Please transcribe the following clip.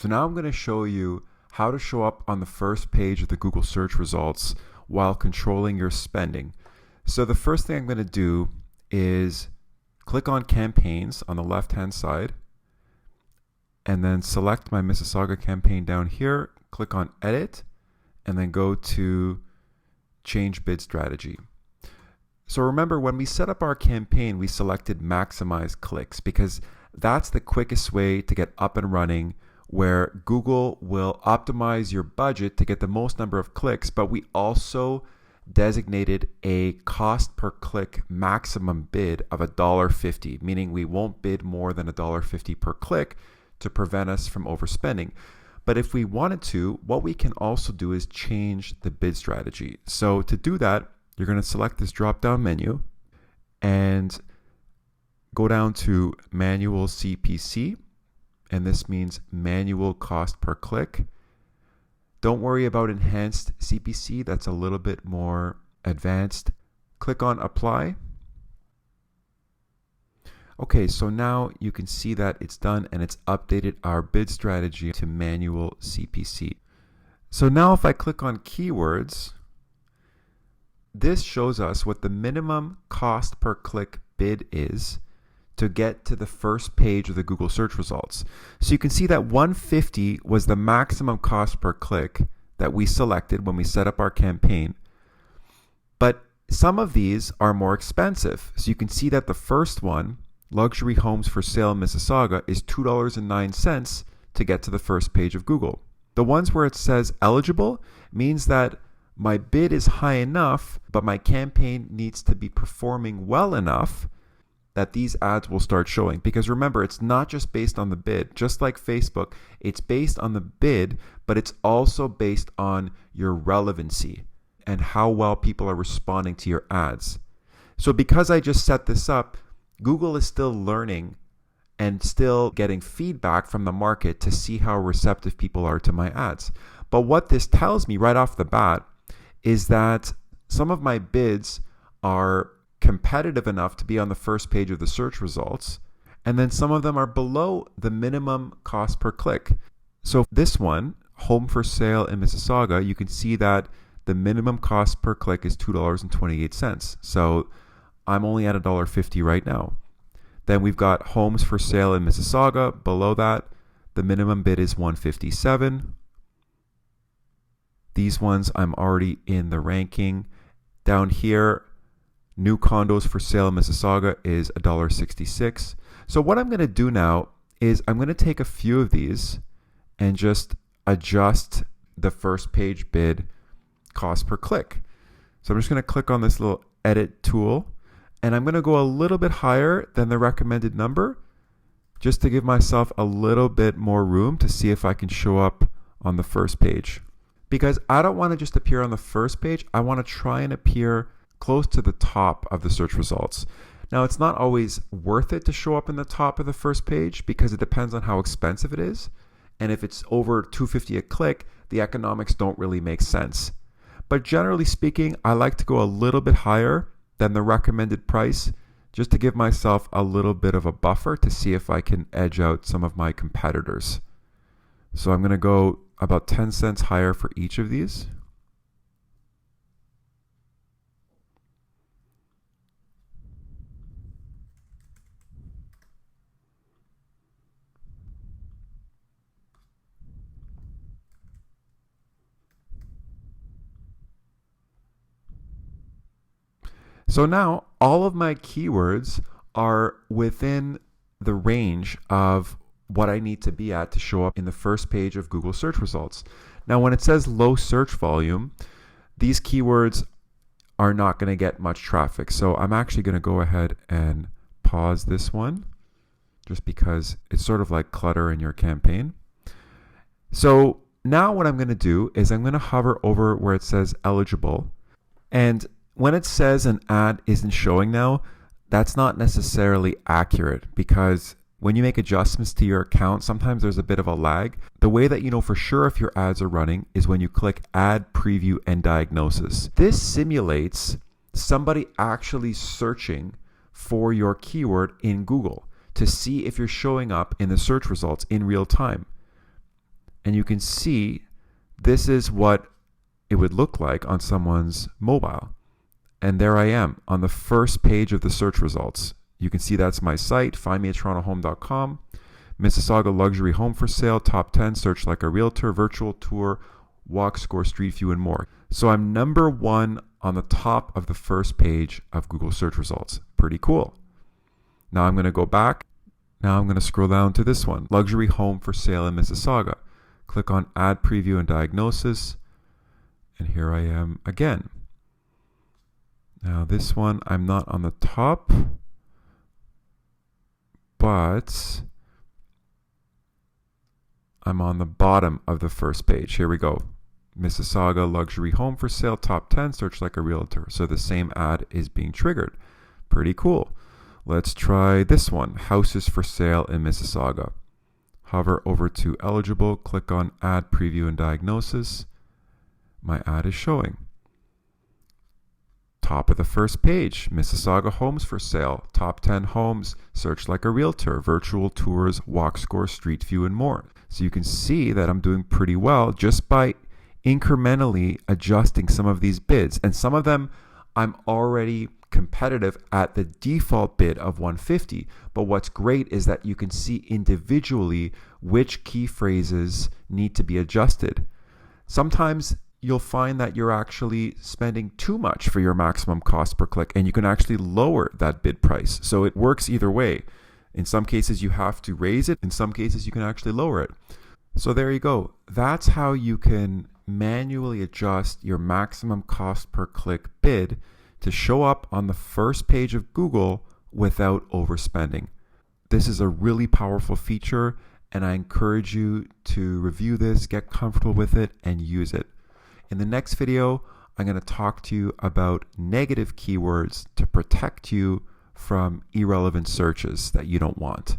So now I'm going to show you how to show up on the first page of the Google search results while controlling your spending. So the first thing I'm going to do is click on campaigns on the left hand side and then select my Mississauga campaign down here, click on edit, and then go to change bid strategy. So remember, when we set up our campaign, we selected maximize clicks because that's the quickest way to get up and running, where Google will optimize your budget to get the most number of clicks, but we also designated a cost per click maximum bid of $1.50, meaning we won't bid more than $1.50 per click to prevent us from overspending. But if we wanted to, what we can also do is change the bid strategy. So to do that, you're going to select this drop-down menu and go down to manual CPC, and this means manual cost per click. Don't worry about enhanced CPC, that's a little bit more advanced. Click on apply. Okay, so now you can see that it's done and it's updated our bid strategy to manual CPC. So now if I click on keywords, this shows us what the minimum cost per click bid is to get to the first page of the Google search results. So you can see that $1.50 was the maximum cost per click that we selected when we set up our campaign. But some of these are more expensive. So you can see that the first one, luxury homes for sale in Mississauga, is $2.09 to get to the first page of Google. The ones where it says eligible means that my bid is high enough, but my campaign needs to be performing well enough that these ads will start showing. Because remember, it's not just based on the bid. Just like Facebook, it's based on the bid, but it's also based on your relevancy and how well people are responding to your ads. So because I just set this up, Google is still learning and still getting feedback from the market to see how receptive people are to my ads. But what this tells me right off the bat is that some of my bids are competitive enough to be on the first page of the search results, and then some of them are below the minimum cost per click. So this one, home for sale in Mississauga, you can see that the minimum cost per click is $2.28. So I'm only at $1.50 right now. Then we've got homes for sale in Mississauga. Below that, the minimum bid is $1.57. These ones I'm already in the ranking. Down here, new condos for sale in Mississauga is $1.66. So what I'm going to do now is I'm going to take a few of these and just adjust the first page bid cost per click. So I'm just going to click on this little edit tool, and I'm going to go a little bit higher than the recommended number just to give myself a little bit more room to see if I can show up on the first page. Because I don't want to just appear on the first page, I want to try and appear close to the top of the search results. Now, it's not always worth it to show up in the top of the first page because it depends on how expensive it is. And if it's over $2.50 a click, the economics don't really make sense. But generally speaking, I like to go a little bit higher than the recommended price just to give myself a little bit of a buffer to see if I can edge out some of my competitors. So I'm going to go about 10 cents higher for each of these. So now all of my keywords are within the range of what I need to be at to show up in the first page of Google search results. Now, when it says low search volume, these keywords are not going to get much traffic. So I'm actually going to go ahead and pause this one just because it's sort of like clutter in your campaign. So now what I'm going to do is I'm going to hover over where it says eligible. And when it says an ad isn't showing now, that's not necessarily accurate because when you make adjustments to your account, sometimes there's a bit of a lag. The way that you know for sure if your ads are running is when you click Ad Preview and Diagnosis. This simulates somebody actually searching for your keyword in Google to see if you're showing up in the search results in real time. And you can see this is what it would look like on someone's mobile. And there I am on the first page of the search results. You can see that's my site, findmeatorontohome.com. Mississauga luxury home for sale, top 10, search like a realtor, virtual tour, walk score, street view, and more. So I'm number 1 on the top of the first page of Google search results. Pretty cool. Now I'm going to go back. Now I'm going to scroll down to this one, luxury home for sale in Mississauga. Click on add preview and diagnosis. And here I am again. Now this one, I'm not on the top, but I'm on the bottom of the first page. Here we go. Mississauga luxury home for sale, top 10, search like a realtor. So the same ad is being triggered. Pretty cool. Let's try this one, houses for sale in Mississauga. Hover over to eligible, click on add preview and diagnosis. My ad is showing. Top of the first page, Mississauga homes for sale, top 10 homes, search like a realtor, virtual tours, walk score, street view, and more. So you can see that I'm doing pretty well just by incrementally adjusting some of these bids. And some of them I'm already competitive at the default bid of 150. But what's great is that you can see individually which key phrases need to be adjusted. Sometimes you'll find that you're actually spending too much for your maximum cost per click, and you can actually lower that bid price. So it works either way. In some cases, you have to raise it. In some cases, you can actually lower it. So there you go. That's how you can manually adjust your maximum cost per click bid to show up on the first page of Google without overspending. This is a really powerful feature, and I encourage you to review this, get comfortable with it, and use it. In the next video, I'm going to talk to you about negative keywords to protect you from irrelevant searches that you don't want.